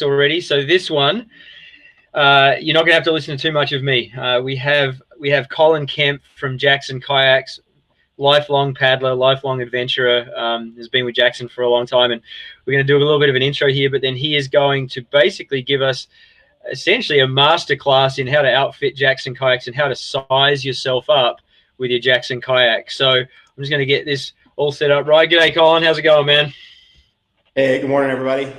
already. So this one, you're not going to have to listen to too much of me. We have Colin Kemp from Jackson Kayaks, lifelong paddler, lifelong adventurer, has been with Jackson for a long time, and we're going to do a little bit of an intro here. But then he is going to basically give us essentially a masterclass in how to outfit Jackson kayaks and how to size yourself up with your Jackson kayak. So I'm just going to get this all set up. Right, g'day, Colin. How's it going, man? Hey, good morning, everybody.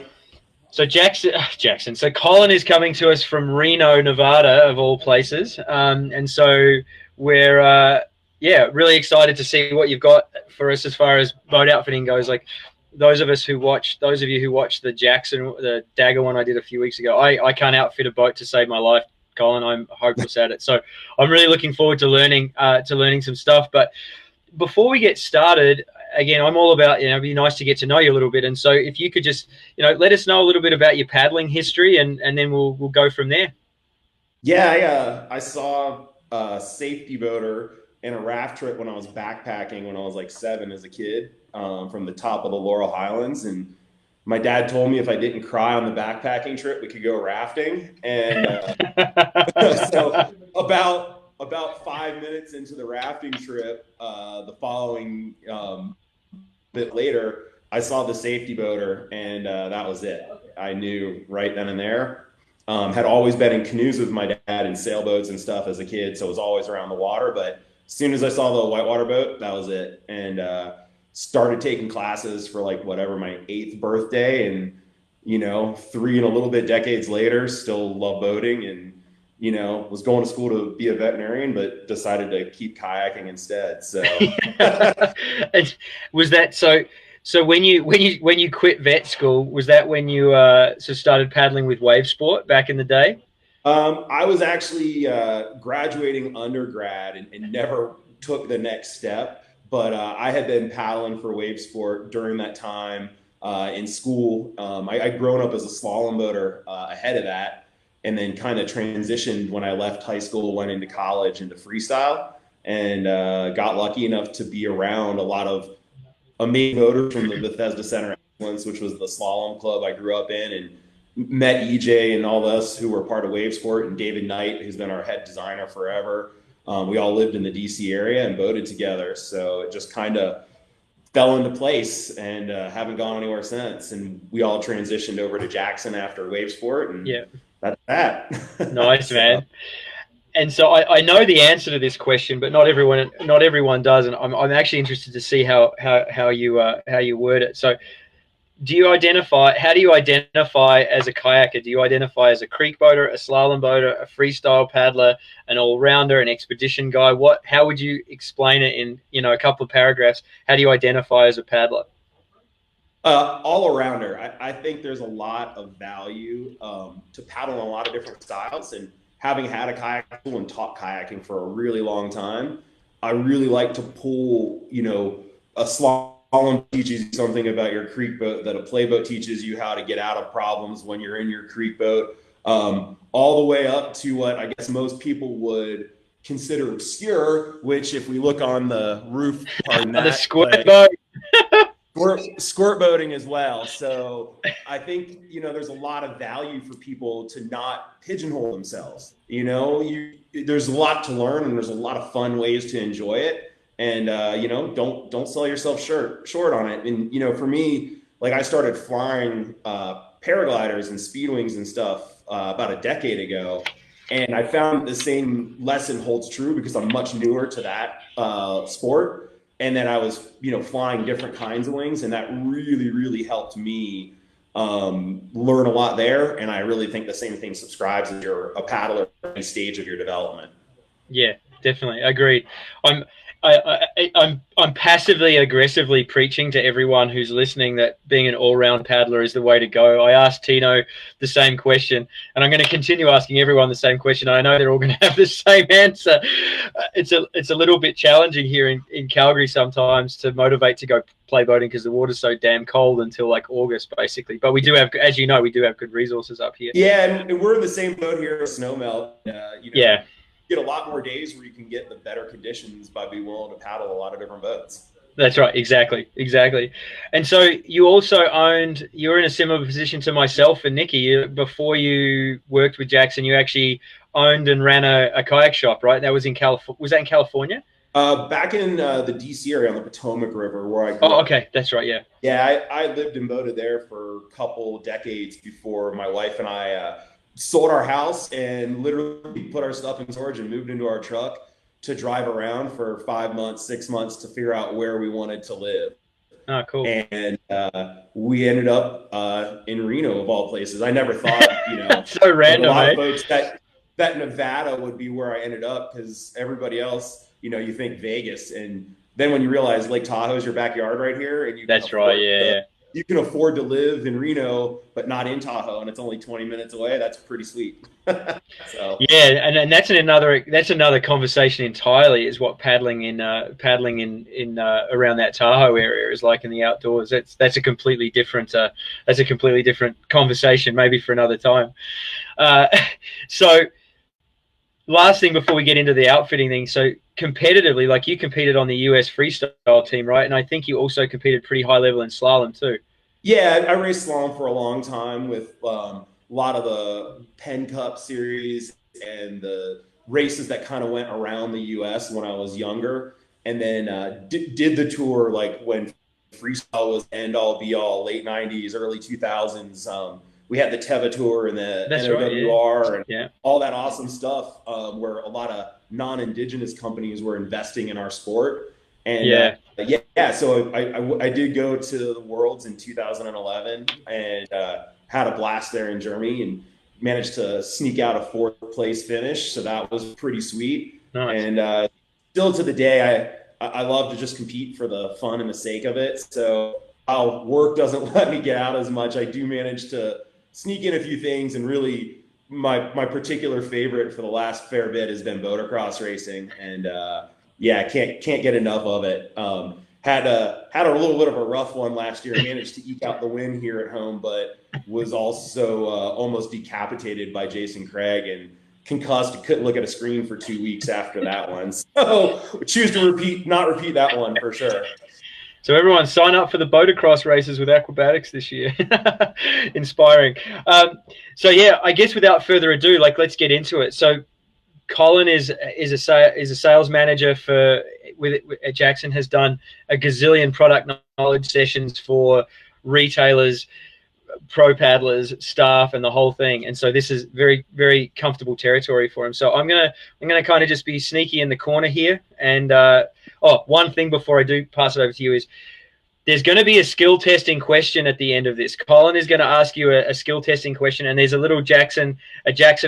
So Jackson. So Colin is coming to us from Reno, Nevada, of all places, and so we're really excited to see what you've got for us as far as boat outfitting goes. Like those of you who watched the Dagger one I did a few weeks ago, I can't outfit a boat to save my life, Colin. I'm hopeless at it. So I'm really looking forward to learning some stuff. But before we get started, again, I'm all about, it'd be nice to get to know you a little bit. And so if you could just, let us know a little bit about your paddling history, and then we'll go from there. Yeah, I saw a safety boater in a raft trip when I was backpacking when I was like 7 as a kid, from the top of the Laurel Highlands. And my dad told me if I didn't cry on the backpacking trip, we could go rafting. And so about 5 minutes into the rafting trip, the following bit later, I saw the safety boater, and that was it. I knew right then and there. Had always been in canoes with my dad and sailboats and stuff as a kid, so it was always around the water. But as soon as I saw the whitewater boat, that was it. And started taking classes for like whatever, my 8th birthday, and 3 and a little bit decades later, still love boating, and was going to school to be a veterinarian, but decided to keep kayaking instead. So was that so? So when you quit vet school, was that when you started paddling with wave sport back in the day? I was actually graduating undergrad and never took the next step, but I had been paddling for wave sport during that time in school. I'd grown up as a slalom boater ahead of that, and then kind of transitioned when I left high school, went into college into freestyle, and got lucky enough to be around a lot of amazing boaters from the Bethesda Center of Excellence, which was the slalom club I grew up in, and met EJ and all of us who were part of Wave Sport, and David Knight, who's been our head designer forever. We all lived in the DC area and boated together, so it just kind of fell into place, and haven't gone anywhere since. And we all transitioned over to Jackson after Wave Sport, and yeah, that's that. Nice, man. And so I know the answer to this question, but not everyone does, and I'm actually interested to see how you word it. So, how do you identify as a kayaker? Do you identify as a creek boater, a slalom boater, a freestyle paddler, an all-rounder, an expedition guy? How would you explain it in a couple of paragraphs? How do you identify as a paddler? All arounder. I think there's a lot of value to paddle in a lot of different styles. And having had a kayak school and taught kayaking for a really long time, I really like to pull, a slalom teaches you something about your creek boat, that a play boat teaches you how to get out of problems when you're in your creek boat, all the way up to what I guess most people would consider obscure, which if we look on the roof, pardon that, the squirt boat. Squirt boating as well. So I think, there's a lot of value for people to not pigeonhole themselves. There's a lot to learn, and there's a lot of fun ways to enjoy it. And, don't sell yourself short on it. And, for me, like I started flying paragliders and speed wings and stuff about a decade ago. And I found the same lesson holds true because I'm much newer to that sport. And then I was, flying different kinds of wings, and that really, really helped me learn a lot there. And I really think the same thing subscribes if you're a paddler at any stage of your development. Yeah, definitely. Agreed. I'm passively aggressively preaching to everyone who's listening that being an all-round paddler is the way to go. I asked Tino the same question, and I'm going to continue asking everyone the same question. I know they're all going to have the same answer. It's a little bit challenging here in Calgary sometimes to motivate to go play boating because the water's so damn cold until like August, basically. But we do have, as you know, we do have good resources up here. Yeah, and we're in the same boat here with snowmelt. Yeah. Get a lot more days where you can get the better conditions by being willing to paddle a lot of different boats. That's right. Exactly. And so you also owned. You were in a similar position to myself and Nikki. Before you worked with Jackson, you actually owned and ran a kayak shop, right? That was in California. Was that in California? Back in the DC area on the Potomac River where I grew Oh, up. okay. That's right. Yeah. Yeah, I lived and boated there for a couple decades before my wife and I sold our house and literally put our stuff in storage and moved into our truck to drive around for 5 months, 6 months to figure out where we wanted to live. Oh, cool. And we ended up in Reno of all places. I never thought, So like a random, lot of eh? folks, that Nevada would be where I ended up because everybody else, you think Vegas, and then when you realize Lake Tahoe is your backyard right here, and That's right. Yeah. you can afford to live in Reno but not in Tahoe, and it's only 20 minutes away. That's pretty sweet. So Yeah, and that's another conversation entirely. Is what paddling in around that Tahoe area is like in the outdoors. That's a completely different conversation, maybe for another time. Uh, so last thing before we get into the outfitting thing. So competitively, like you competed on the US freestyle team, right? And I think you also competed pretty high level in slalom too. yeah, I raced slalom for a long time with a lot of the Penn Cup series and the races that kind of went around the U.S. when I was younger, and then did the tour like when freestyle was end all be all, late '90s, early 2000s. We had the Teva Tour and the That's right. Yeah. NOWR and Yeah. all that awesome stuff, where a lot of non-indigenous companies were investing in our sport. And Yeah. yeah, so I did go to the Worlds in 2011 and had a blast there in Germany and managed to sneak out a fourth place finish. So that was pretty sweet. Nice. And still to the day, I love to just compete for the fun and the sake of it. So while work doesn't let me get out as much, I do manage to sneak in a few things. And really, my particular favorite for the last fair bit has been motocross racing. And yeah, can't get enough of it. Had a little bit of a rough one last year. Managed to eke out the win here at home, but was also almost decapitated by Jason Craig and concussed. Couldn't look at a screen for 2 weeks after that one. So choose to not repeat that one for sure. So everyone sign up for the motocross races with Aquabatics this year. Inspiring. So yeah, I guess without further ado, like let's get into it. So Colin is a sales manager at Jackson. Has done a gazillion product knowledge sessions for retailers, pro paddlers, staff, and the whole thing. And so this is very, very comfortable territory for him. So I'm gonna kind of just be sneaky in the corner here. And one thing before I do pass it over to you is there's going to be a skill testing question at the end of this. Colin is going to ask you a skill testing question, and there's a little Jackson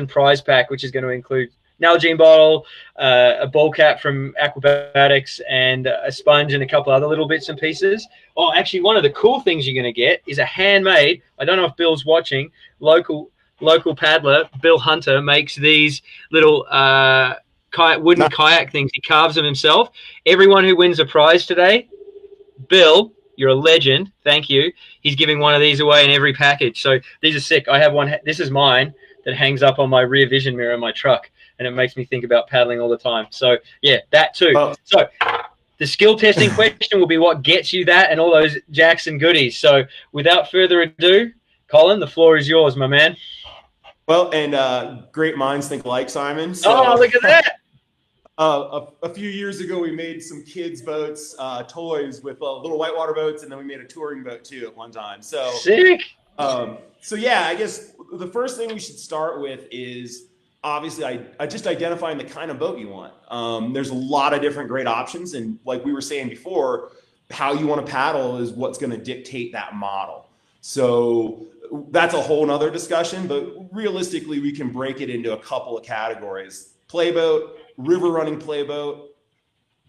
prize pack, which is going to include Nalgene bottle, a ball cap from Aquabatics, and a sponge and a couple other little bits and pieces. Oh, actually, one of the cool things you're going to get is a handmade. I don't know if Bill's watching. Local paddler Bill Hunter makes these little wooden kayak things. He carves them himself. Everyone who wins a prize today, Bill, you're a legend. Thank you. He's giving one of these away in every package. So these are sick. I have one. This is mine that hangs up on my rear vision mirror in my truck, and it makes me think about paddling all the time. So yeah, that too. Well, so the skill testing question will be what gets you that and all those Jackson goodies. So without further ado, Colin, the floor is yours, my man. Well, and great minds think alike, Simon. So, look at that. A few years ago, we made some kids' boats, toys with little whitewater boats, and then we made a touring boat too at one time. So sick. So yeah, I guess the first thing we should start with is obviously I just identifying the kind of boat you want. There's a lot of different great options, and like we were saying before, how you want to paddle is what's going to dictate that model. So that's a whole nother discussion, but realistically, we can break it into a couple of categories: playboat, river running playboat,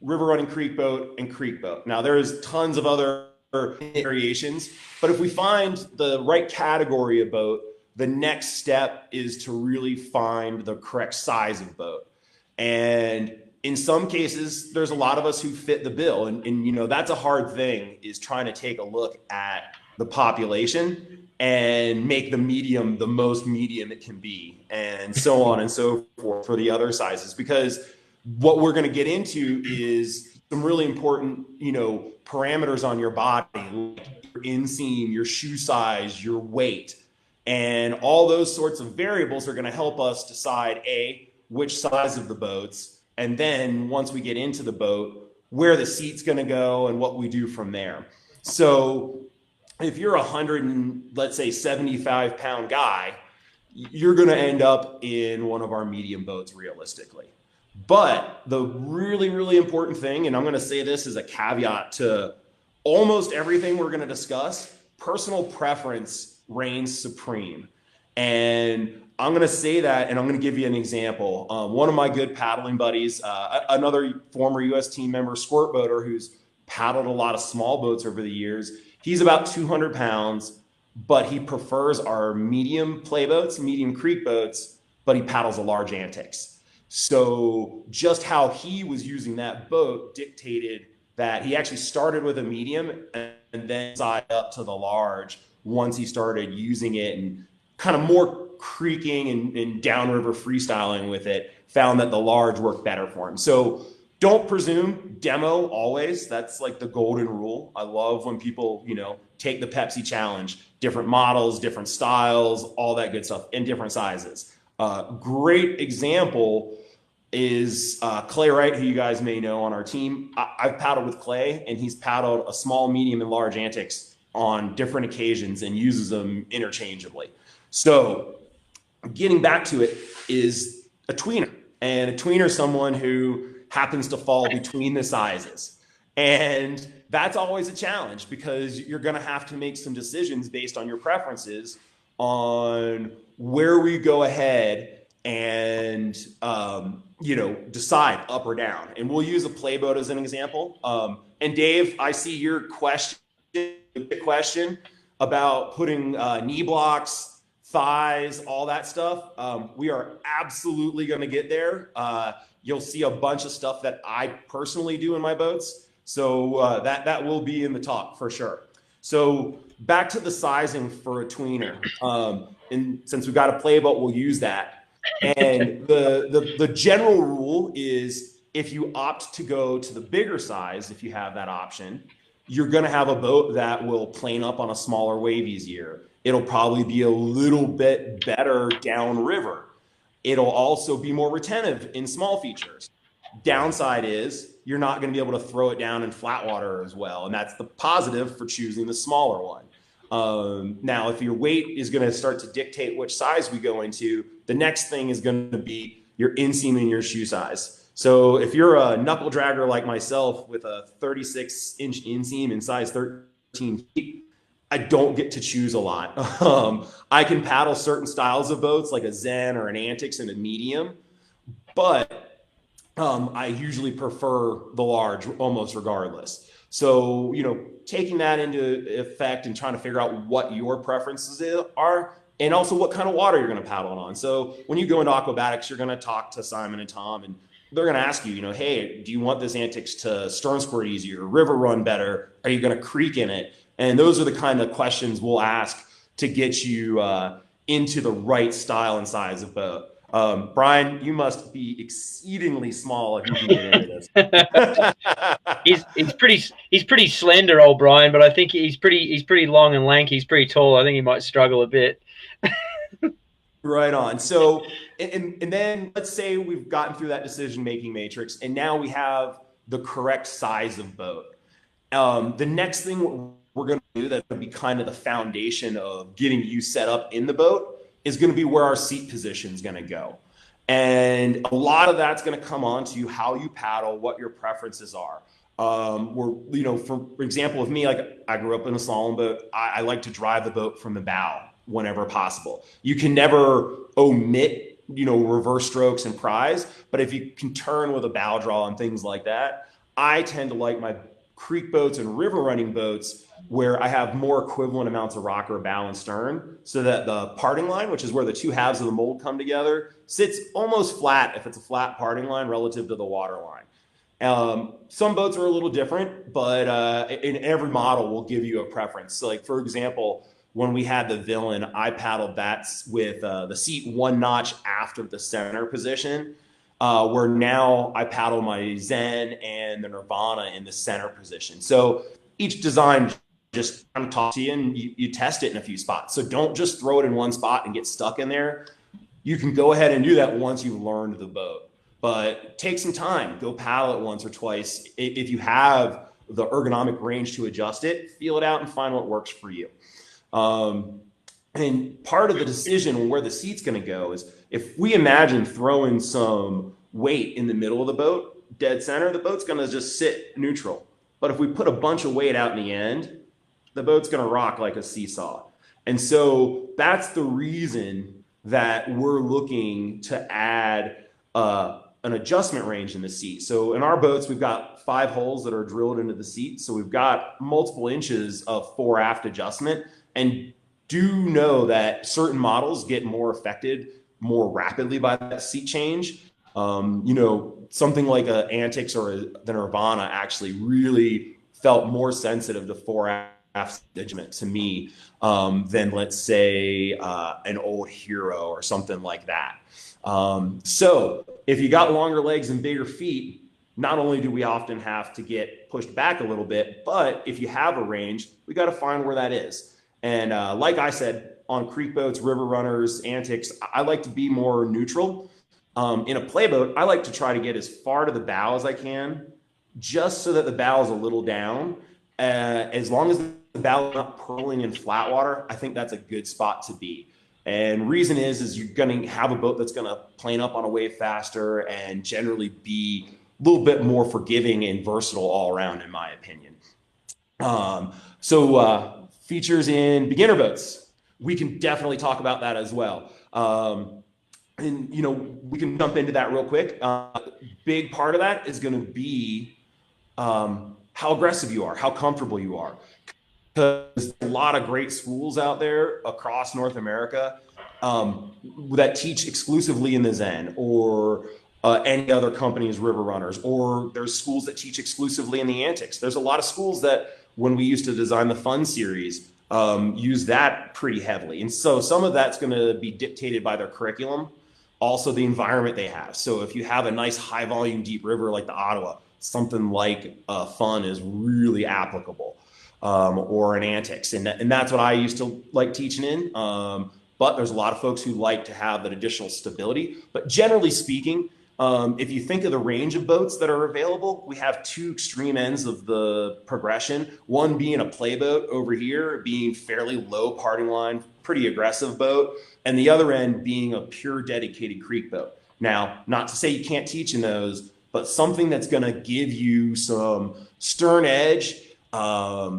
river running creek boat, and creek boat. Now there's tons of other variations, but if we find the right category of boat, the next step is to really find the correct size of boat. And in some cases, there's a lot of us who fit the bill. And that's a hard thing, is trying to take a look at the population and make the medium the most medium it can be, and so on and so forth for the other sizes. Because what we're going to get into is some really important, parameters on your body, like your inseam, your shoe size, your weight, and all those sorts of variables are going to help us decide which size of the boats, and then once we get into the boat, where the seat's going to go and what we do from there. So if you're 100 and let's say 75-pound guy, you're going to end up in one of our medium boats realistically. But the really, really important thing, and I'm going to say this as a caveat to almost everything we're going to discuss, personal preference reigns supreme. And I'm going to say that, and I'm going to give you an example. One of my good paddling buddies, another former U.S. team member, squirt boater, who's paddled a lot of small boats over the years, he's about 200 pounds, but he prefers our medium play boats, medium creek boats, but he paddles a large Antics. So just how he was using that boat dictated that he actually started with a medium and then sided up to the large once he started using it and kind of more creaking and downriver freestyling with it, found that the large worked better for him. So don't presume, demo always. That's like the golden rule. I love when people, take the Pepsi challenge, different models, different styles, all that good stuff in different sizes. Great example is Clay Wright, who you guys may know on our team. I've paddled with Clay, and he's paddled a small, medium, and large Antics on different occasions and uses them interchangeably. So getting back to it is a tweener. And a tweener is someone who happens to fall between the sizes. And that's always a challenge because you're going to have to make some decisions based on your preferences on where we go ahead and, decide up or down. And we'll use a play boat as an example. And Dave, I see your question about putting knee blocks, thighs, all that stuff. We are absolutely going to get there. You'll see a bunch of stuff that I personally do in my boats. So that will be in the talk for sure. So back to the sizing for a tweener. And since we've got a play boat, we'll use that. And the general rule is if you opt to go to the bigger size, if you have that option, you're going to have a boat that will plane up on a smaller wave easier. It'll probably be a little bit better downriver. It'll also be more retentive in small features. Downside is you're not going to be able to throw it down in flat water as well. And that's the positive for choosing the smaller one. Now, if your weight is going to start to dictate which size we go into, the next thing is going to be your inseam and your shoe size. So if you're a knuckle dragger like myself with a 36-inch inseam in size 13 feet, I don't get to choose a lot. I can paddle certain styles of boats like a Zen or an Antics and a medium, but I usually prefer the large almost regardless. So, taking that into effect and trying to figure out what your preferences are and also what kind of water you're going to paddle on. So when you go into Aquabatics, you're going to talk to Simon and Tom, and they're going to ask you, hey, do you want this Antics to stern squirt easier, river run better? Are you going to creak in it? And those are the kind of questions we'll ask to get you into the right style and size of boat. Brian, you must be exceedingly small if you can get into this. he's pretty slender, old Brian, but I think he's pretty long and lanky. He's pretty tall. I think he might struggle a bit. Right on. So, and then let's say we've gotten through that decision-making matrix, and now we have the correct size of boat. The next thing we're going to do that's going to be kind of the foundation of getting you set up in the boat is going to be where our seat position is going to go. And a lot of that's going to come on to how you paddle, what your preferences are. For example, with me, like I grew up in a slalom boat. I like to drive the boat from the bow whenever possible. You can never omit, reverse strokes and prise, but if you can turn with a bow draw and things like that, I tend to like my creek boats and river running boats where I have more equivalent amounts of rocker, bow, and stern so that the parting line, which is where the two halves of the mold come together, sits almost flat if it's a flat parting line relative to the water line. Some boats are a little different, but in every model will give you a preference. So like, for example, when we had the Villain, I paddled that with the seat one notch after the center position. where now I paddle my Zen and the Nirvana in the center position. So each design just kind of talks to you, and you test it in a few spots. So don't just throw it in one spot and get stuck in there. You can go ahead and do that once you've learned the boat, but take some time, go paddle it once or twice. If you have the ergonomic range to adjust it, feel it out and find what works for you. And part of the decision on where the seat's going to go is, if we imagine throwing some weight in the middle of the boat, dead center, the boat's going to just sit neutral. But if we put a bunch of weight out in the end, the boat's going to rock like a seesaw. And so that's the reason that we're looking to add an adjustment range in the seat. So in our boats, we've got 5 holes that are drilled into the seat. So we've got multiple inches of fore aft adjustment, and do know that certain models get more affected more rapidly by that seat change. Something like a Antics or the Nirvana actually really felt more sensitive to fore aft adjustment to me than, let's say, an old Hero or something like that. So if you got longer legs and bigger feet, not only do we often have to get pushed back a little bit, but if you have a range, we got to find where that is. And like I said, on creek boats, river runners, Antics, I like to be more neutral. In a playboat, I like to try to get as far to the bow as I can, just so that the bow is a little down. As long as the bow is not purling in flat water, I think that's a good spot to be. And reason is you're going to have a boat that's going to plane up on a wave faster and generally be a little bit more forgiving and versatile all around, in my opinion. Features in beginner boats, we can definitely talk about that as well. We can jump into that real quick. Big part of that is going to be how aggressive you are, how comfortable you are. There's a lot of great schools out there across North America that teach exclusively in the Zen, or any other company's river runners, or there's schools that teach exclusively in the Antics. There's a lot of schools that, when we used to design the Fun series, use that pretty heavily. And so some of that's going to be dictated by their curriculum, also the environment they have. So if you have a nice high volume deep river like the Ottawa, something like Fun is really applicable. Or an Antics. And that's what I used to like teaching in. But there's a lot of folks who like to have that additional stability. But generally speaking, if you think of the range of boats that are available, we have 2 extreme ends of the progression. One being a playboat over here, being fairly low parting line, pretty aggressive boat. And the other end being a pure dedicated creek boat. Now, not to say you can't teach in those, but something that's going to give you some stern edge. A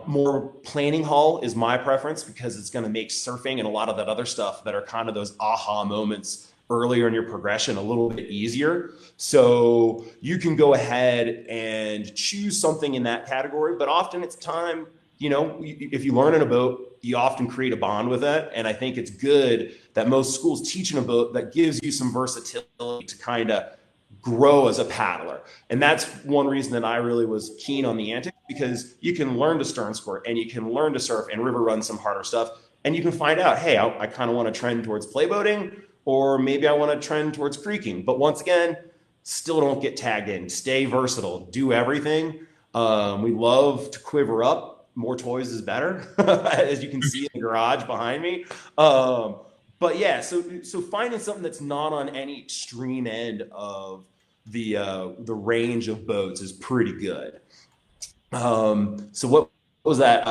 more planning hull is my preference, because it's going to make surfing and a lot of that other stuff that are kind of those aha moments earlier in your progression a little bit easier. So you can go ahead and choose something in that category, but often it's time, if you learn in a boat, you often create a bond with it. And I think it's good that most schools teach in a boat that gives you some versatility to kind of grow as a paddler. And that's one reason that I really was keen on the Antics, because you can learn to stern squirt and you can learn to surf and river run some harder stuff. And you can find out, hey, I kind of want to trend towards playboating, or maybe I want to trend towards creeking. But once again, still don't get tagged in. Stay versatile. Do everything. We love to quiver up. More toys is better, as you can see in the garage behind me. But yeah, so finding something that's not on any extreme end of the range of boats is pretty good. So what was that?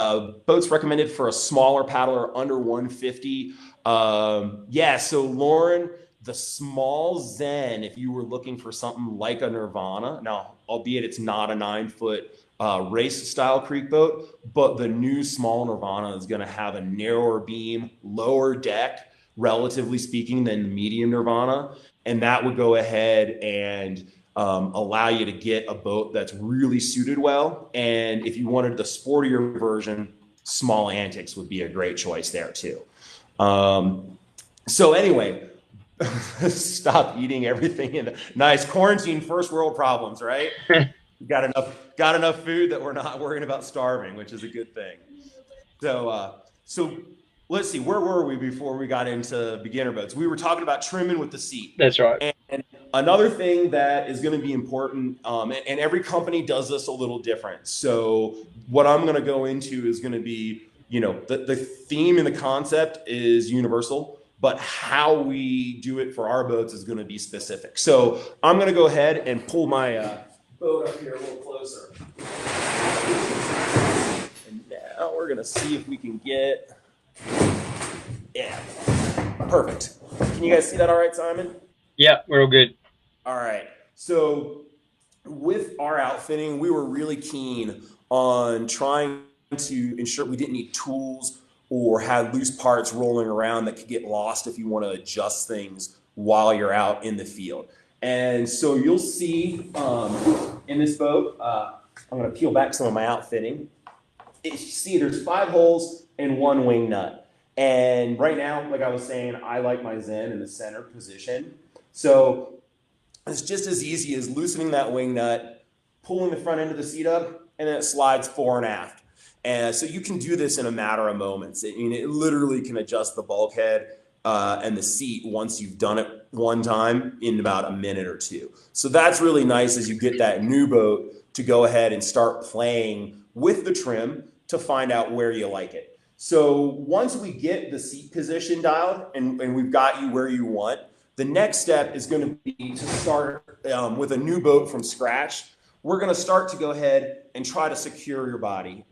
Boats recommended for a smaller paddler under 150. So Lauren, the small Zen, if you were looking for something like a Nirvana, now, albeit it's not a 9-foot race style creek boat, but the new small Nirvana is going to have a narrower beam, lower deck, relatively speaking, than the medium Nirvana. And that would go ahead and allow you to get a boat that's really suited well. And if you wanted the sportier version, small Antics would be a great choice there too. So anyway, stop eating everything in nice quarantine, first world problems, right? Got enough food that we're not worrying about starving, which is a good thing. So let's see, where were we before we got into beginner boats? We were talking about trimming with the seat. That's right. And Another thing that is going to be important, and every company does this a little different. So what I'm going to go into is going to be, the theme and the concept is universal, but how we do it for our boats is going to be specific. So I'm going to go ahead and pull my boat up here a little closer. And now we're going to see if we can get, yeah, perfect. Can you guys see that all right, Simon? Yeah, we're all good. All right. So with our outfitting, we were really keen on trying to ensure we didn't need tools or had loose parts rolling around that could get lost if you want to adjust things while you're out in the field. And so you'll see in this boat, I'm going to peel back some of my outfitting. You see there's 5 holes and 1 wing nut. And right now, like I was saying, I like my Zen in the center position. So it's just as easy as loosening that wing nut, pulling the front end of the seat up, and then it slides fore and aft. And so you can do this in a matter of moments. It literally can adjust the bulkhead and the seat once you've done it one time in about a minute or 2. So that's really nice as you get that new boat to go ahead and start playing with the trim to find out where you like it. So once we get the seat position dialed and we've got you where you want, the next step is going to be to start with a new boat from scratch. We're going to start to go ahead and try to secure your body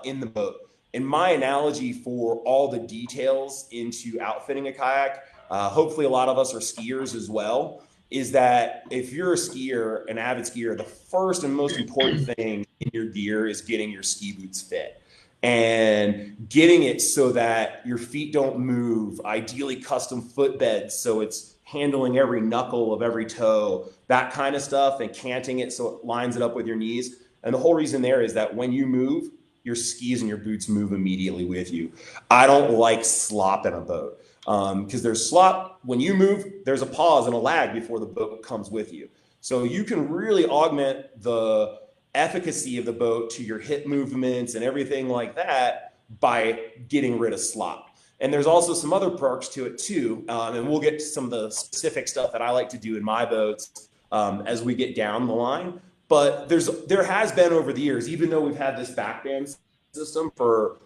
in the boat. And my analogy for all the details into outfitting a kayak, hopefully a lot of us are skiers as well, is that if you're a skier, an avid skier, the first and most important thing in your gear is getting your ski boots fit. And getting it so that your feet don't move, ideally custom footbeds so it's handling every knuckle of every toe, that kind of stuff, and canting it so it lines it up with your knees. And the whole reason there is that when you move, your skis and your boots move immediately with you. I don't like slop in a boat because there's slop. When you move, there's a pause and a lag before the boat comes with you. So you can really augment the efficacy of the boat to your hip movements and everything like that by getting rid of slop. And there's also some other perks to it too. And we'll get to some of the specific stuff that I like to do in my boats as we get down the line. But there has been over the years, even though we've had this backband system for,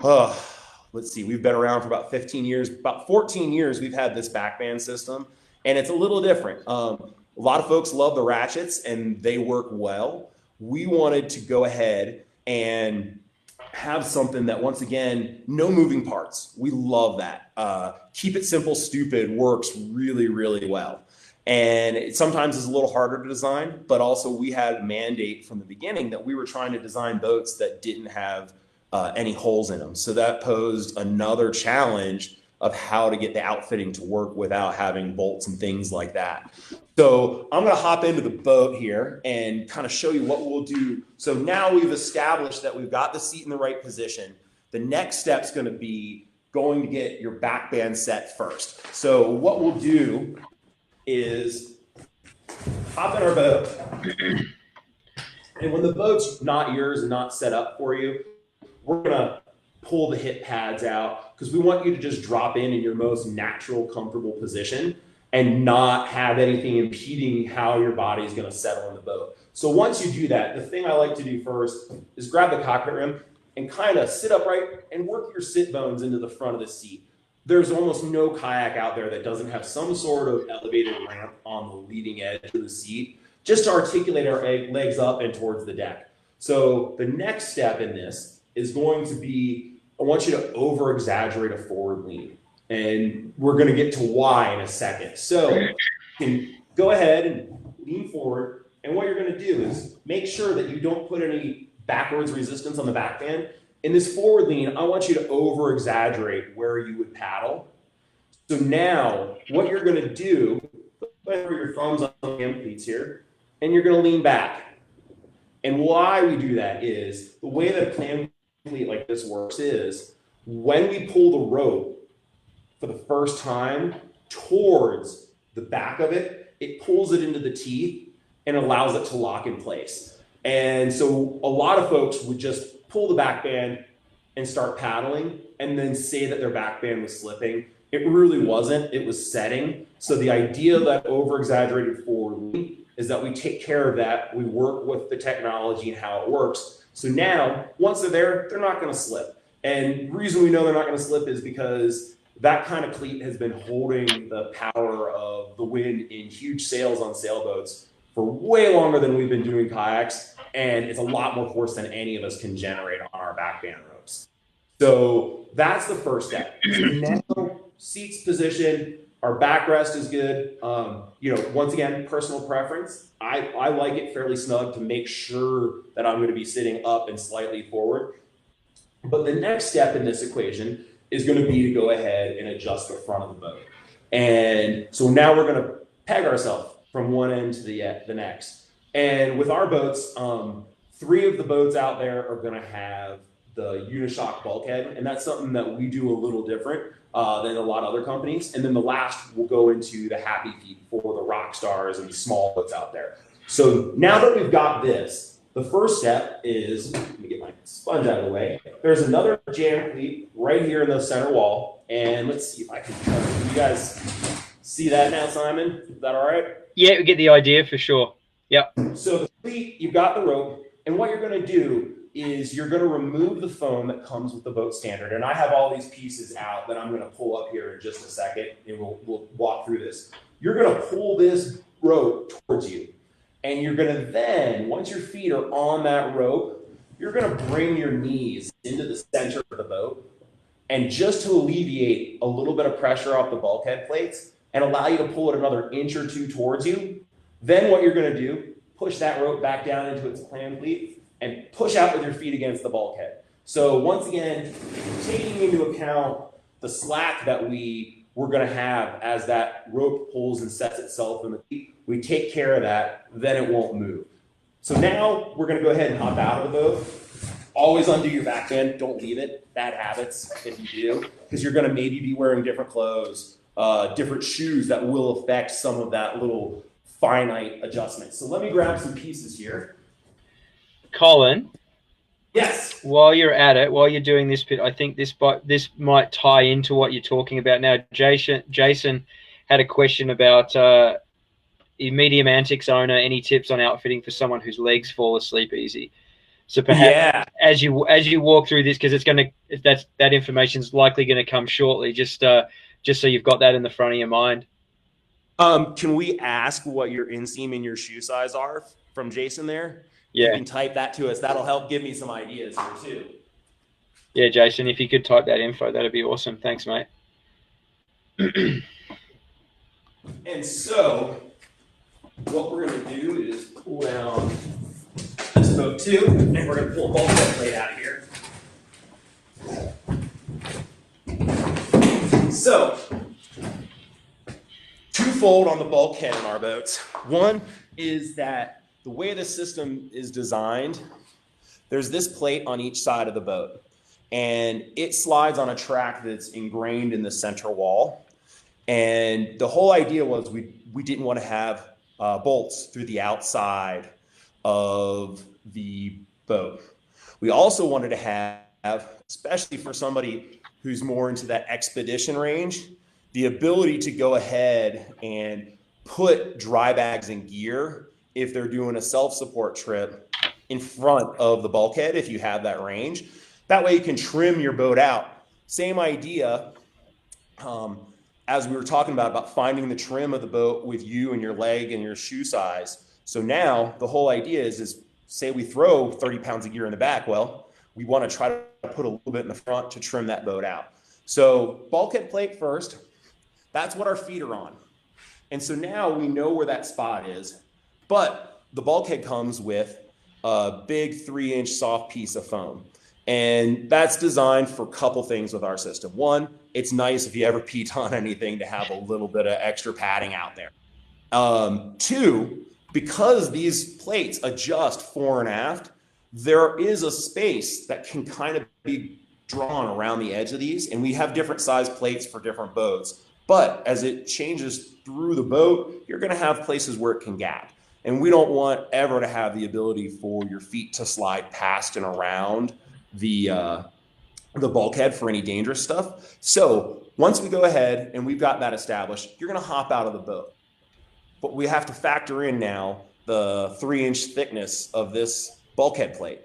let's see, we've been around for about 15 years, about 14 years we've had this backband system. And it's a little different. A lot of folks love the ratchets and they work well. We wanted to go ahead and have something that, once again, no moving parts. We love that. Keep it simple, stupid works really, really well. And it sometimes is a little harder to design, but also we had a mandate from the beginning that we were trying to design boats that didn't have any holes in them. So that posed another challenge of how to get the outfitting to work without having bolts and things like that. So I'm going to hop into the boat here and kind of show you what we'll do. So now we've established that we've got the seat in the right position. The next step is going to be going to get your backband set first. So what we'll do is hop in our boat. And when the boat's not yours and not set up for you, we're going to pull the hip pads out because we want you to just drop in your most natural, comfortable position and not have anything impeding how your body is going to settle in the boat. So once you do that, the thing I like to do first is grab the cockpit rim and kind of sit upright and work your sit bones into the front of the seat. There's almost no kayak out there that doesn't have some sort of elevated ramp on the leading edge of the seat, just to articulate our legs up and towards the deck. So the next step in this is going to be, I want you to over-exaggerate a forward lean. And we're going to get to why in a second. So you can go ahead and lean forward. And what you're going to do is make sure that you don't put any backwards resistance on the backband. In this forward lean, I want you to over-exaggerate where you would paddle. So now what you're going to do, put your thumbs on the hand cleats here, and you're going to lean back. And why we do that is the way that a clam cleat like this works is when we pull the rope for the first time towards the back of it, it pulls it into the teeth and allows it to lock in place. And so a lot of folks would just pull the backband and start paddling and then say that their backband was slipping. It really wasn't. It was setting. So the idea that over-exaggerated forward lean is that we take care of that. We work with the technology and how it works. So now, once they're there, they're not going to slip. And the reason we know they're not going to slip is because that kind of cleat has been holding the power of the wind in huge sails on sailboats for way longer than we've been doing kayaks. And it's a lot more force than any of us can generate on our back band ropes. So that's the first step. So now, seats position, our backrest is good. Once again, personal preference. I like it fairly snug to make sure that I'm going to be sitting up and slightly forward. But the next step in this equation is going to be to go ahead and adjust the front of the boat. And so now we're going to peg ourselves from one end to the next. And with our boats, 3 of the boats out there are going to have the Unishock bulkhead, and that's something that we do a little different than a lot of other companies. And then the last will go into the Happy Feet for the rock stars and the small boats out there. So now that we've got this, the first step is, let me get my sponge out of the way. There's another jam cleat right here in the center wall. And let's see if I can, you guys see that now, Simon? Is that all right? Yeah, we get the idea for sure. Yep. So the cleat, you've got the rope, and what you're going to do is you're going to remove the foam that comes with the boat standard. And I have all these pieces out that I'm going to pull up here in just a second, and we'll walk through this. You're going to pull this rope towards you. And you're going to then, once your feet are on that rope, you're going to bring your knees into the center of the boat. And just to alleviate a little bit of pressure off the bulkhead plates and allow you to pull it another inch or 2 towards you, then what you're going to do, push that rope back down into its plan cleat and push out with your feet against the bulkhead. So once again, taking into account the slack that we're going to have as that rope pulls and sets itself in the cleat, we take care of that, then it won't move. So now we're going to go ahead and hop out of the boat. Always undo your back band. Don't leave it. Bad habits if you do, because you're going to maybe be wearing different clothes, different shoes that will affect some of that little finite adjustment. So let me grab some pieces here. Colin. Yes. While you're at it, while you're doing this bit, I think this might tie into what you're talking about now. Jason had a question about medium antics owner. Any tips on outfitting for someone whose legs fall asleep easy? So perhaps as you walk through this, because that information is likely going to come shortly. Just so you've got that in the front of your mind. Can we ask what your inseam and your shoe size are from Jason there? Yeah. You can type that to us. That'll help give me some ideas here too. Yeah, Jason, if you could type that info, that'd be awesome. Thanks, mate. And so what we're going to do is pull down this boat too, and we're going to pull a bulkhead plate out of here. So, twofold on the bulkhead in our boats. One is that the way the system is designed, there's this plate on each side of the boat, and it slides on a track that's ingrained in the center wall. And the whole idea was we didn't want to have bolts through the outside of the boat. We also wanted to have, especially for somebody who's more into that expedition range, the ability to go ahead and put dry bags and gear if they're doing a self-support trip in front of the bulkhead if you have that range. That way you can trim your boat out. Same idea as we were talking about finding the trim of the boat with you and your leg and your shoe size. So now the whole idea is say we throw 30 pounds of gear in the back. Well, we want to try to put a little bit in the front to trim that boat out. So bulkhead plate first, that's what our feet are on. And so now we know where that spot is, but the bulkhead comes with a big 3-inch soft piece of foam. And that's designed for a couple things with our system. One, it's nice if you ever peed on anything to have a little bit of extra padding out there. Two, because these plates adjust fore and aft, there is a space that can kind of be drawn around the edge of these. And we have different size plates for different boats. But as it changes through the boat, you're going to have places where it can gap. And we don't want ever to have the ability for your feet to slide past and around the bulkhead for any dangerous stuff. So once we go ahead and we've got that established, you're going to hop out of the boat. But we have to factor in now the 3-inch thickness of this bulkhead plate.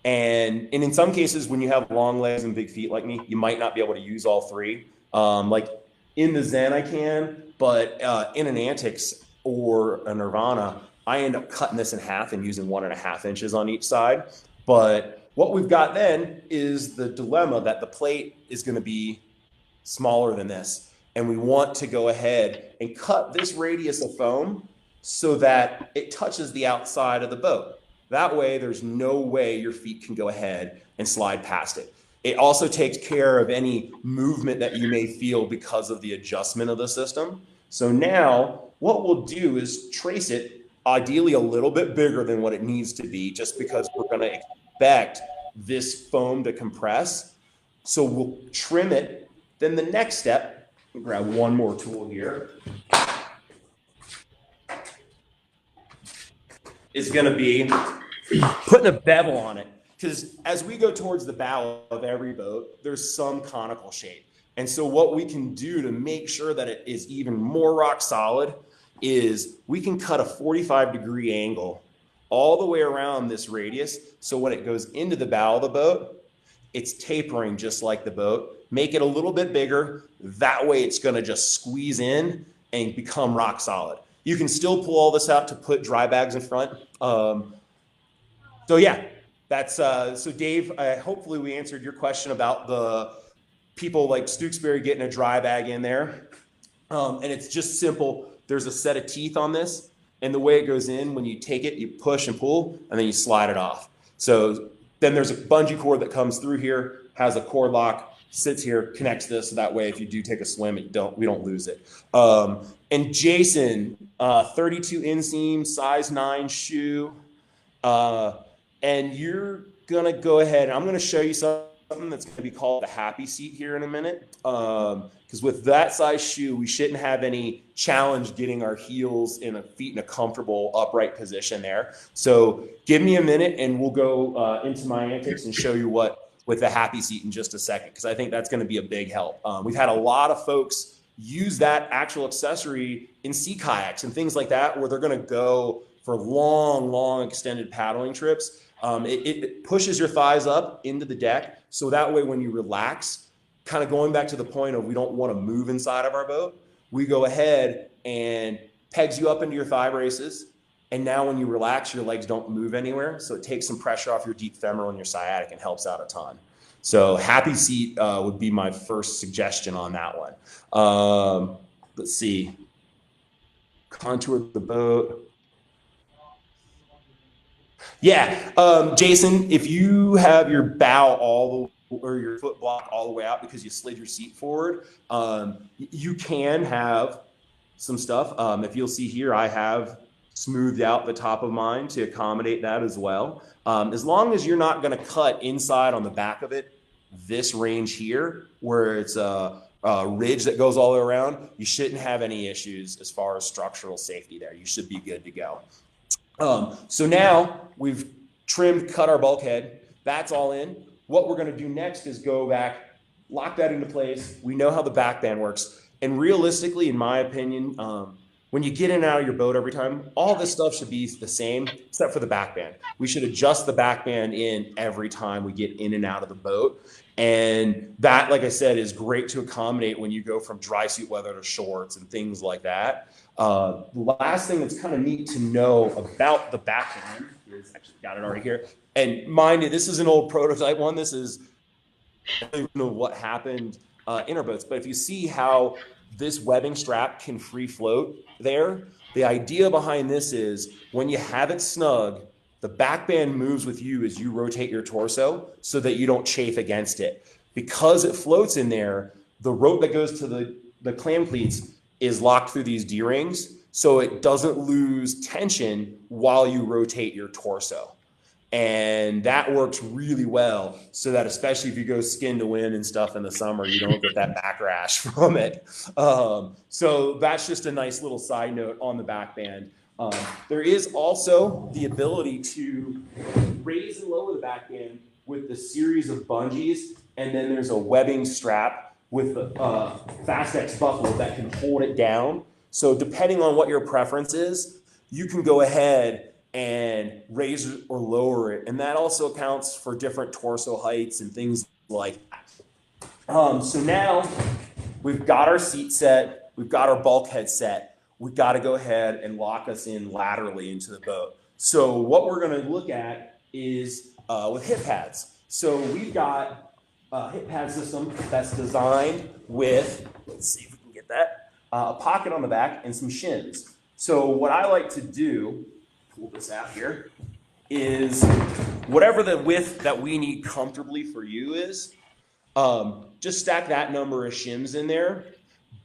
And in some cases, when you have long legs and big feet like me, you might not be able to use all three. Like in the Zen, I can, but in an Antics or a Nirvana, I end up cutting this in half and using 1.5 inches on each side. But what we've got then is the dilemma that the plate is going to be smaller than this. And we want to go ahead and cut this radius of foam so that it touches the outside of the boat. That way, there's no way your feet can go ahead and slide past it. It also takes care of any movement that you may feel because of the adjustment of the system. So now what we'll do is trace it ideally a little bit bigger than what it needs to be, just because we're going to expect this foam to compress. So we'll trim it. Then the next step, grab one more tool here, is going to be putting a bevel on it. Because as we go towards the bow of every boat, there's some conical shape. And so what we can do to make sure that it is even more rock solid is we can cut a 45-degree angle all the way around this radius. So when it goes into the bow of the boat, it's tapering just like the boat. Make it a little bit bigger. That way it's going to just squeeze in and become rock solid. You can still pull all this out to put dry bags in front. So yeah, that's so Dave, hopefully we answered your question about the people like Stewksbury getting a dry bag in there. And it's just simple. There's a set of teeth on this, and the way it goes in, when you take it, you push and pull, and then you slide it off. So then there's a bungee cord that comes through here, has a cord lock, sits here, connects this, so that way if you do take a swim, we don't lose it. And Jason, 32 inseam, size 9 shoe, and you're gonna go ahead, I'm gonna show you something that's gonna be called the happy seat here in a minute. Because with that size shoe, we shouldn't have any challenge getting our heels and feet in a comfortable upright position there. So give me a minute and we'll go into my Antics and show you what with the happy seat in just a second, because I think that's going to be a big help. We've had a lot of folks use that actual accessory in sea kayaks and things like that, where they're going to go for long extended paddling trips. It pushes your thighs up into the deck. So that way, when you relax, kind of going back to the point of we don't want to move inside of our boat, we go ahead and pegs you up into your thigh braces. And now when you relax, your legs don't move anywhere. So it takes some pressure off your deep femoral and your sciatic and helps out a ton. So happy seat would be my first suggestion on that one. Let's see. Contour the boat. Yeah, Jason, if you have your bow or your foot block all the way out because you slid your seat forward, you can have some stuff. If you'll see here, I have smoothed out the top of mine to accommodate that as well. As long as you're not going to cut inside on the back of it, this range here, where it's a ridge that goes all the way around, you shouldn't have any issues as far as structural safety there. You should be good to go. So now we've cut our bulkhead. That's all in. What we're going to do next is go back, lock that into place. We know how the back band works. And realistically, in my opinion, when you get in and out of your boat every time, all this stuff should be the same, except for the back band. We should adjust the back band in every time we get in and out of the boat. And that, like I said, is great to accommodate when you go from dry suit weather to shorts and things like that. The last thing that's kind of neat to know about the back band is, actually got it already here. And mind you, this is an old prototype one. This is, I don't even know what happened in our boats, but if you see how this webbing strap can free float there, the idea behind this is when you have it snug, the back band moves with you as you rotate your torso so that you don't chafe against it. Because it floats in there, the rope that goes to the clam cleats is locked through these D-rings, so it doesn't lose tension while you rotate your torso. And that works really well, so that especially if you go skin to wind and stuff in the summer, you don't get that back rash from it. So that's just a nice little side note on the back band. There is also the ability to raise and lower the back band with the series of bungees, and then there's a webbing strap with a Fast X buckle that can hold it down. So depending on what your preference is, you can go ahead and raise or lower it. And that also accounts for different torso heights and things like that. So now we've got our seat set, we've got our bulkhead set, we've got to go ahead and lock us in laterally into the boat. So what we're going to look at is with hip pads. So we've got a hip pad system that's designed with, let's see if we can get that, a pocket on the back and some shims. So what I like to do, pull this out here, is whatever the width that we need comfortably for you is, just stack that number of shims in there.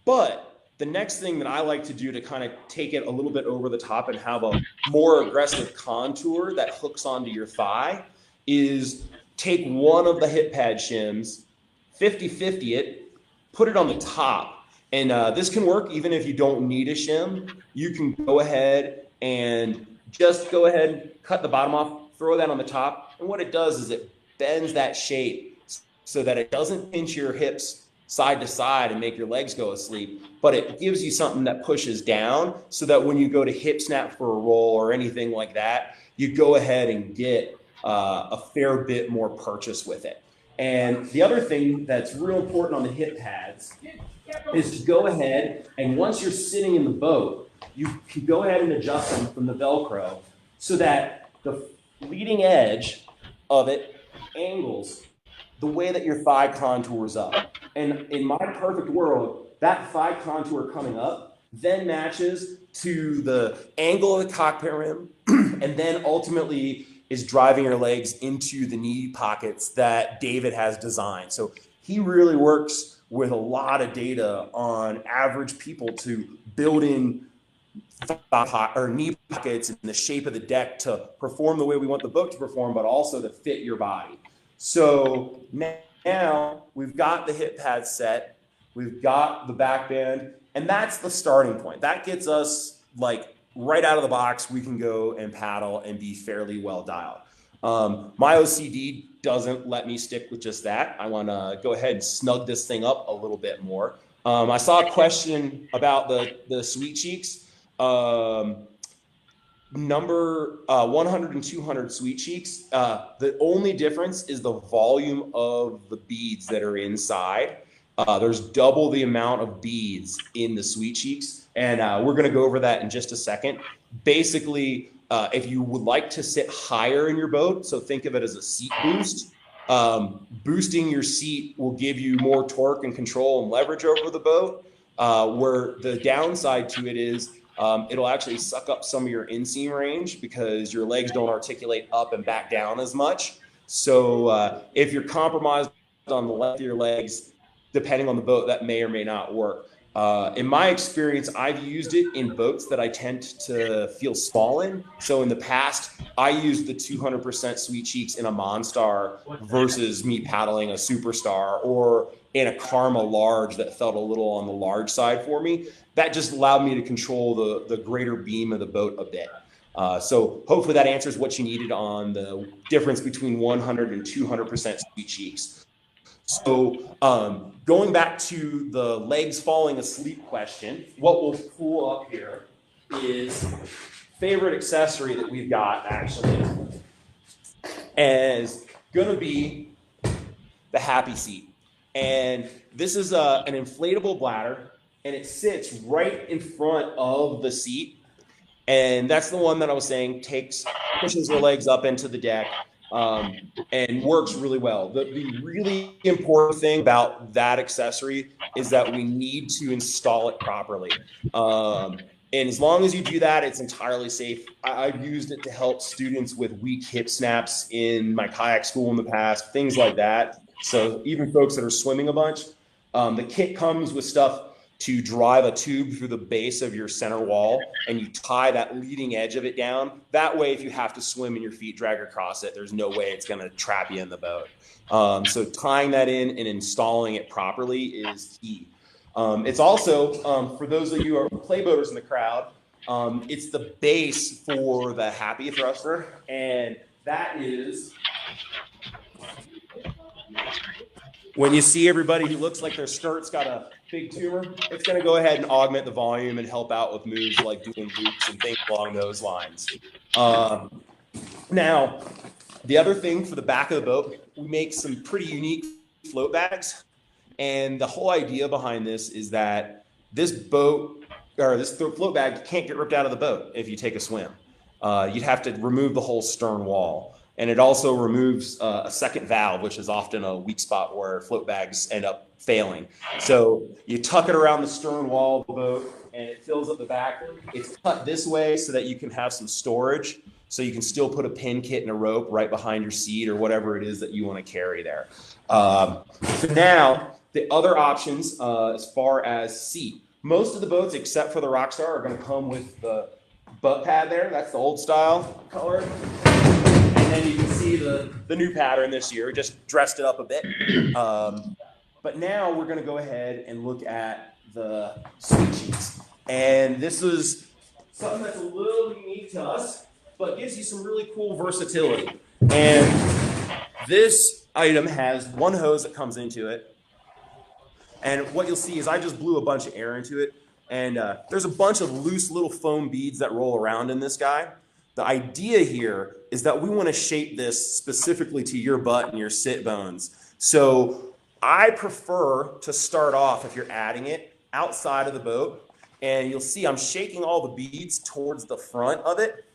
But the next thing that I like to do to kind of take it a little bit over the top and have a more aggressive contour that hooks onto your thigh is take one of the hip pad shims, 50-50 it, put it on the top. And this can work even if you don't need a shim. You can go ahead and just go ahead and cut the bottom off, throw that on the top. And what it does is it bends that shape so that it doesn't pinch your hips side to side and make your legs go asleep, but it gives you something that pushes down so that when you go to hip snap for a roll or anything like that, you go ahead and get a fair bit more purchase with it. And the other thing that's real important on the hip pads is to go ahead and once you're sitting in the boat, you can go ahead and adjust them from the Velcro so that the leading edge of it angles the way that your thigh contours up. And in my perfect world, that thigh contour coming up then matches to the angle of the cockpit rim and then ultimately is driving your legs into the knee pockets that David has designed. So he really works with a lot of data on average people to build in knee pockets in the shape of the deck to perform the way we want the boat to perform, but also to fit your body. So now we've got the hip pad set, we've got the back band, and that's the starting point. That gets us like right out of the box. We can go and paddle and be fairly well dialed. My OCD doesn't let me stick with just that. I want to go ahead and snug this thing up a little bit more. I saw a question about the Sweet Cheeks. Number 100 and 200 Sweet Cheeks. The only difference is the volume of the beads that are inside. There's double the amount of beads in the Sweet Cheeks. And we're going to go over that in just a second. Basically, if you would like to sit higher in your boat, so think of it as a seat boost, boosting your seat will give you more torque and control and leverage over the boat, where the downside to it is it'll actually suck up some of your inseam range because your legs don't articulate up and back down as much. So if you're compromised on the length of your legs, depending on the boat, that may or may not work. In my experience, I've used it in boats that I tend to feel small in. So in the past, I used the 200% Sweet Cheeks in a Monstar versus me paddling a Superstar or in a Karma large that felt a little on the large side for me. That just allowed me to control the greater beam of the boat a bit. So hopefully that answers what you needed on the difference between 100 and 200% Sweet Cheeks. So going back to the legs falling asleep question, what we'll pull up here is favorite accessory that we've got actually is going to be the Happy Seat. And this is an inflatable bladder and it sits right in front of the seat. And that's the one that I was saying pushes the legs up into the deck. And works really well. The really important thing about that accessory is that we need to install it properly. And as long as you do that, it's entirely safe. I've used it to help students with weak hip snaps in my kayak school in the past, things like that. So even folks that are swimming a bunch, the kit comes with stuff to drive a tube through the base of your center wall and you tie that leading edge of it down. That way, if you have to swim and your feet drag across it, there's no way it's gonna trap you in the boat. So tying that in and installing it properly is key. It's also, for those of you who are playboaters in the crowd, it's the base for the Happy Thruster. And that is When you see everybody who looks like their skirt's got a big tumor, it's going to go ahead and augment the volume and help out with moves like doing loops and things along those lines. Now, the other thing for the back of the boat, we make some pretty unique float bags. And the whole idea behind this is that this boat, or this float bag, can't get ripped out of the boat if you take a swim. You'd have to remove the whole stern wall. And it also removes a second valve, which is often a weak spot where float bags end up failing. So you tuck it around the stern wall of the boat and it fills up the back. It's cut this way so that you can have some storage. So you can still put a pin kit and a rope right behind your seat or whatever it is that you want to carry there. So now the other options as far as seat. Most of the boats, except for the Rockstar, are going to come with the butt pad there. That's the old style color. And then you can see the new pattern this year, just dressed it up a bit. But now we're going to go ahead and look at the sweet cheeks. And this is something that's a little unique to us, but gives you some really cool versatility. And this item has one hose that comes into it. And what you'll see is I just blew a bunch of air into it. And there's a bunch of loose little foam beads that roll around in this guy. The idea here is that we want to shape this specifically to your butt and your sit bones. So I prefer to start off, if you're adding it, outside of the boat. And you'll see I'm shaking all the beads towards the front of it.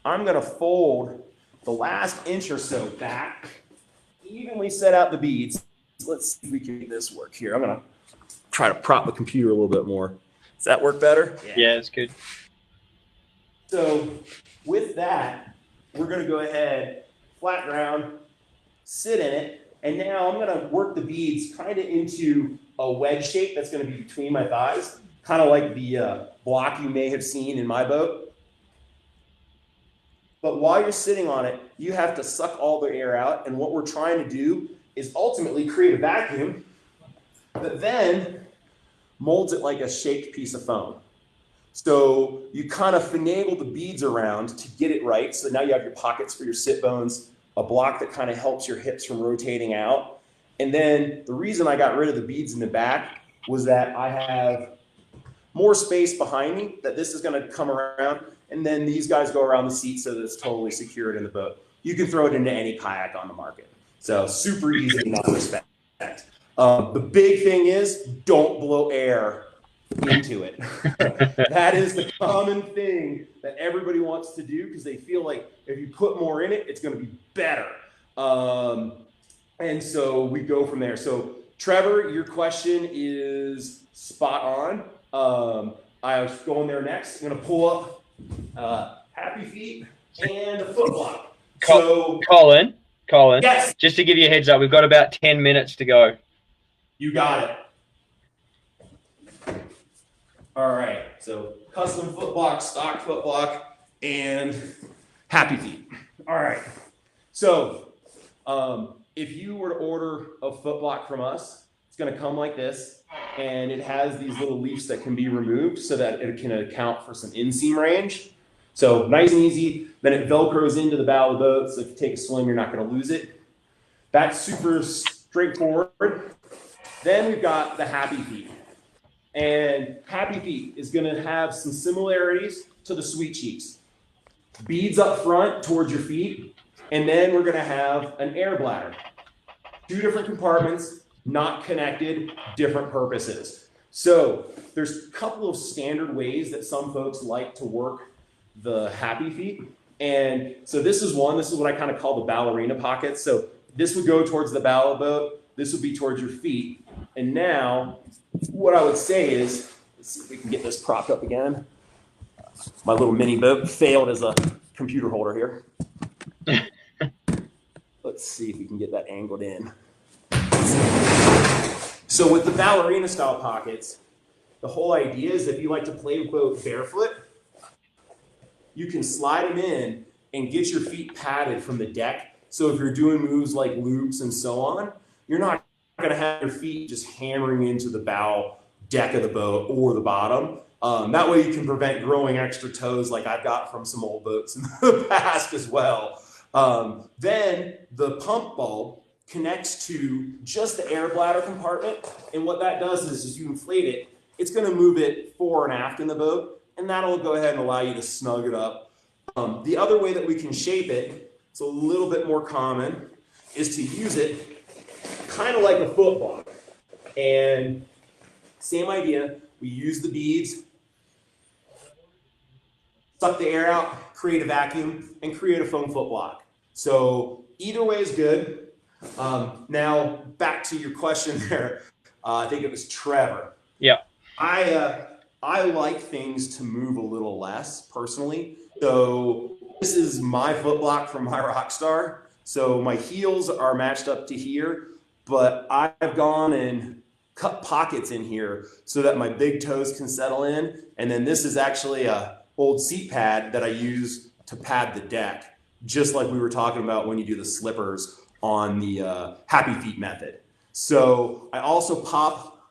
I'm going to fold the last inch or so back, evenly set out the beads. Let's see if we can make this work here. I'm going to try to prop the computer a little bit more. Does that work better? Yeah, it's good. So with that, we're going to go ahead, flat ground, sit in it, and now I'm going to work the beads kind of into a wedge shape that's going to be between my thighs, kind of like the block you may have seen in my boat. But while you're sitting on it, you have to suck all the air out, and what we're trying to do is ultimately create a vacuum that then molds it like a shaped piece of foam. So you kind of finagle the beads around to get it right. So now you have your pockets for your sit bones, a block that kind of helps your hips from rotating out. And then the reason I got rid of the beads in the back was that I have more space behind me, that this is going to come around. And then these guys go around the seat so that it's totally secured in the boat. You can throw it into any kayak on the market. So super easy in that respect. The big thing is don't blow air into it. That is the common thing that everybody wants to do because they feel like if you put more in it, it's going to be better. And so we go from there. So Trevor, your question is spot on. I was going there next. I'm going to pull up Happy Feet and a foot block. So Colin, yes, just to give you a heads up, we've got about 10 minutes to go. You got it. All right, so custom foot block, stock foot block, and Happy Feet. All right, so if you were to order a foot block from us, it's going to come like this, and it has these little leaves that can be removed so that it can account for some inseam range. So nice and easy. Then it Velcros into the bow of the boat, so if you take a swim, you're not going to lose it. That's super straightforward. Then we've got the Happy Feet. And Happy Feet is going to have some similarities to the Sweet Cheeks. Beads up front towards your feet, and then we're going to have an air bladder. Two different compartments, not connected, different purposes. So there's a couple of standard ways that some folks like to work the Happy Feet. And so this is one. This is what I kind of call the ballerina pockets. So this would go towards the bow of the boat. This would be towards your feet. And now what I would say is, let's see if we can get this propped up again. My little mini boat failed as a computer holder here. Let's see if we can get that angled in. So with the ballerina style pockets, the whole idea is if you like to play boat barefoot, you can slide them in and get your feet padded from the deck. So if you're doing moves like loops and so on, you're not going to have your feet just hammering into the bow deck of the boat or the bottom. That way you can prevent growing extra toes like I've got from some old boats in the past as well. Then the pump bulb connects to just the air bladder compartment. And what that does is you inflate it, it's going to move it fore and aft in the boat, and that'll go ahead and allow you to snug it up. The other way that we can shape it, it's a little bit more common, is to use it kind of like a foot block. And same idea, we use the beads, suck the air out, create a vacuum, and create a foam foot block. So either way is good. Now back to your question there. I think it was Trevor. Yeah. I like things to move a little less personally. So this is my foot block from my Rockstar. So my heels are matched up to here, but I've gone and cut pockets in here so that my big toes can settle in. And then this is actually a old seat pad that I use to pad the deck, just like we were talking about when you do the slippers on the Happy Feet method. So I also pop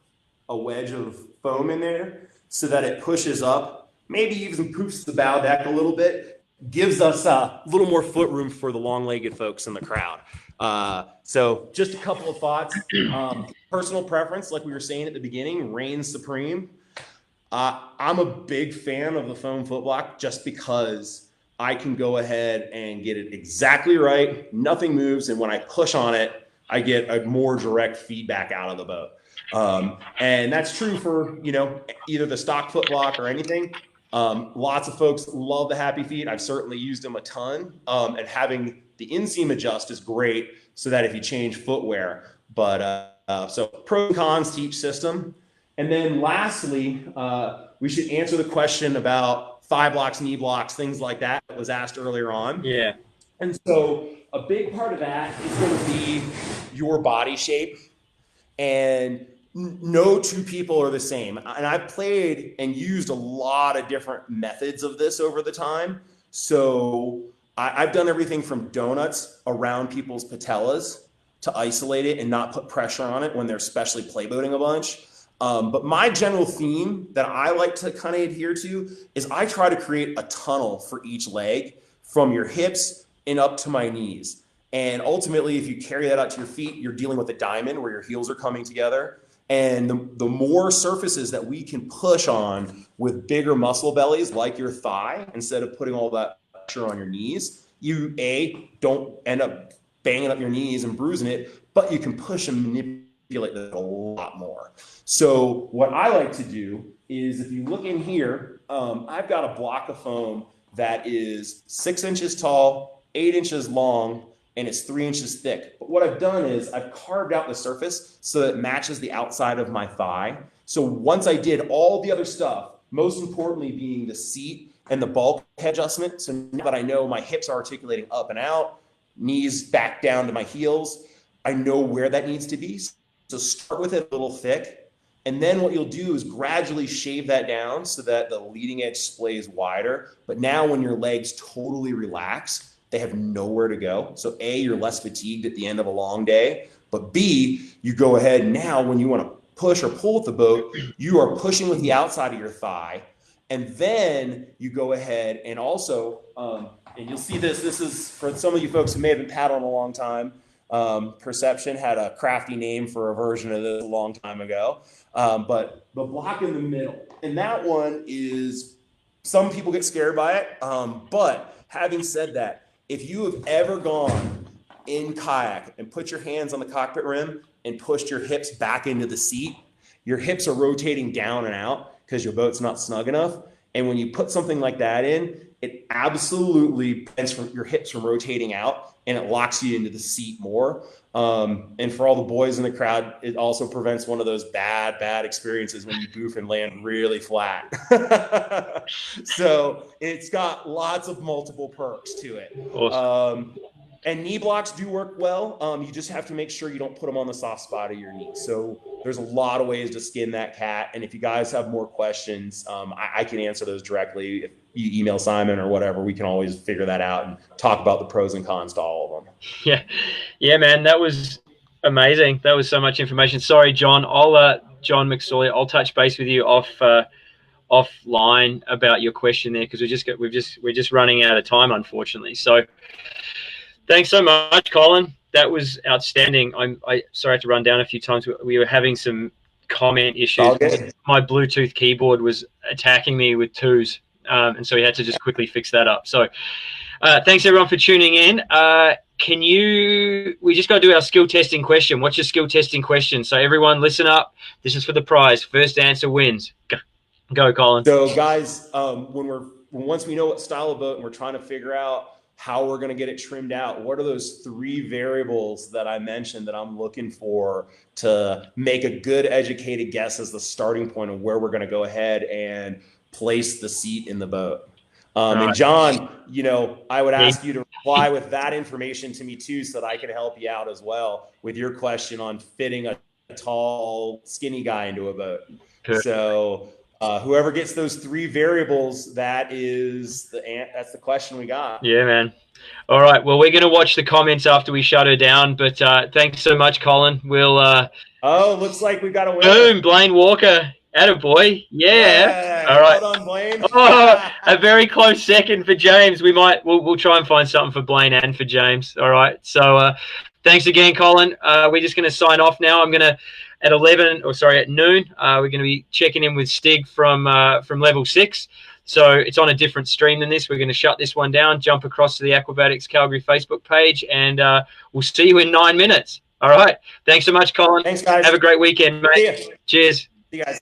a wedge of foam in there so that it pushes up, maybe even poofs the bow deck a little bit, gives us a little more foot room for the long-legged folks in the crowd. So just a couple of thoughts. Personal preference, like we were saying at the beginning, reigns supreme. I'm a big fan of the foam foot block just because I can go ahead and get it exactly right. Nothing moves. And when I push on it, I get a more direct feedback out of the boat. And that's true for, either the stock foot block or anything. Lots of folks love the Happy Feet. I've certainly used them a ton. And having the inseam adjust is great so that if you change footwear. But so pros and cons to each system. And then lastly, we should answer the question about thigh blocks, knee blocks, things like that was asked earlier on. Yeah. And so a big part of that is going to be your body shape. And no two people are the same. And I've played and used a lot of different methods of this over the time. So I've done everything from donuts around people's patellas to isolate it and not put pressure on it when they're especially playboating a bunch. But my general theme that I like to kind of adhere to is I try to create a tunnel for each leg from your hips and up to my knees. And ultimately, if you carry that out to your feet, you're dealing with a diamond where your heels are coming together. And the more surfaces that we can push on with bigger muscle bellies like your thigh, instead of putting all that pressure on your knees, you don't end up banging up your knees and bruising it, but you can push and manipulate that a lot more. So what I like to do is, if you look in here, I've got a block of foam that is 6 inches tall, 8 inches long, and it's 3 inches thick. But what I've done is I've carved out the surface so that it matches the outside of my thigh. So once I did all the other stuff, most importantly being the seat and the bulkhead adjustment, so now that I know my hips are articulating up and out, knees back down to my heels, I know where that needs to be. So start with it a little thick. And then what you'll do is gradually shave that down so that the leading edge splays wider. But now when your legs totally relax, they have nowhere to go. So A, you're less fatigued at the end of a long day. But B, you go ahead now when you want to push or pull with the boat, you are pushing with the outside of your thigh. And then you go ahead and also, and you'll see this is for some of you folks who may have been paddling a long time. Perception had a crafty name for a version of this a long time ago. But the block in the middle, and that one is, some people get scared by it. But having said that, if you have ever gone in kayak and put your hands on the cockpit rim and pushed your hips back into the seat, your hips are rotating down and out because your boat's not snug enough. And when you put something like that in, it absolutely prevents your hips from rotating out, and it locks you into the seat more. And for all the boys in the crowd, it also prevents one of those bad experiences when you goof and land really flat. So it's got lots of multiple perks to it. Awesome. And knee blocks do work well. You just have to make sure you don't put them on the soft spot of your knee. So there's a lot of ways to skin that cat. And if you guys have more questions, I can answer those directly. If you email Simon or whatever, we can always figure that out and talk about the pros and cons to all of them. Yeah, man, that was amazing. That was so much information. Sorry, John. John McSorley, I'll touch base with you offline about your question there, because we're just running out of time, unfortunately. So thanks so much, Colin. that was outstanding. I sorry I had to run down a few times. We were having some comment issues. My Bluetooth keyboard was attacking me with twos, and so we had to just quickly fix that up. So thanks everyone for tuning in. We just got to do our skill testing question. What's your skill testing question? So everyone listen up. This is for the prize. First answer wins. Go Colin. So guys, once we know what style of boat and we're trying to figure out how we're going to get it trimmed out, what are those 3 variables that I mentioned that I'm looking for to make a good educated guess as the starting point of where we're going to go ahead and place the seat in the boat? And John, I would ask you to reply with that information to me too, so that I can help you out as well with your question on fitting a tall, skinny guy into a boat. Perfect. So whoever gets those 3 variables, that's the question we got. Yeah, man. All right. Well, we're going to watch the comments after we shut her down, but thanks so much, Colin. We'll. Looks like we got a winner. Boom, Blaine Walker. Attaboy. Yeah. All right. Well done, Blaine. A very close second for James. We'll try and find something for Blaine and for James. All right. So thanks again, Colin. We're just going to sign off now. I'm going to at noon. We're going to be checking in with Stig from level 6. So it's on a different stream than this. We're going to shut this one down, jump across to the Aquabatics Calgary Facebook page, and we'll see you in 9 minutes. All right. Thanks so much, Colin. Thanks, guys. Have a great weekend, mate. Cheers. See you guys.